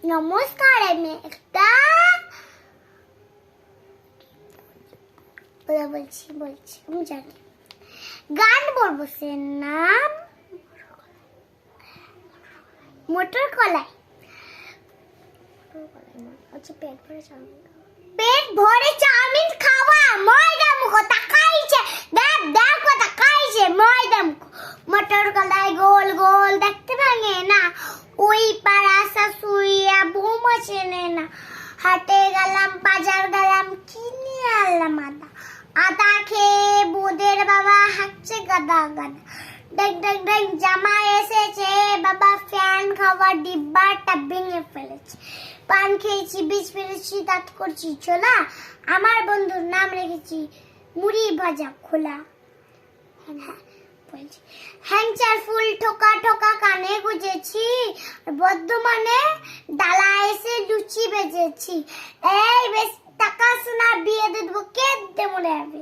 নমস্কার, আমি একটা বলছি আমি জানি গান বলবো, সে নাম মটর কলাই। আচ্ছা, পেট ভরে চাউমিন খাওয়া, ময়দা মুখো তাকাইছে, দেখো তাকাইছে ময়দা মুখো। মটর কলাই গোল গোল দেখতে ভাঙে না, ওই পাড়া শাশুড়িয়া বৌমা চেনে না। হাটে গেলাম, বাজার গেলাম, কিনে আনলাম আদা খেয়ে বোদের বাবা হাঁটছে গাদা গাদা। দেখ দেখ দেখ জামাই এসেছে, বাবা ফ্যান খাওয়ার ডিব্বাটা ভেঙে ফেলেছে। পান খেয়েছি, বীজ ফেলেছি, দাঁত করছি ছোলা, আমার বন্ধুর নাম রেখেছি মুড়ি ভাজা খোলা। হ্যাংচার ফুল ঠোকা ঠোকা কানে গুজেছি, বর্ধমানে ডালা এসে লুচি বেজেছি। এই বেশ টাকা সোনা বিয়ে দেবো, কে মনে হবে।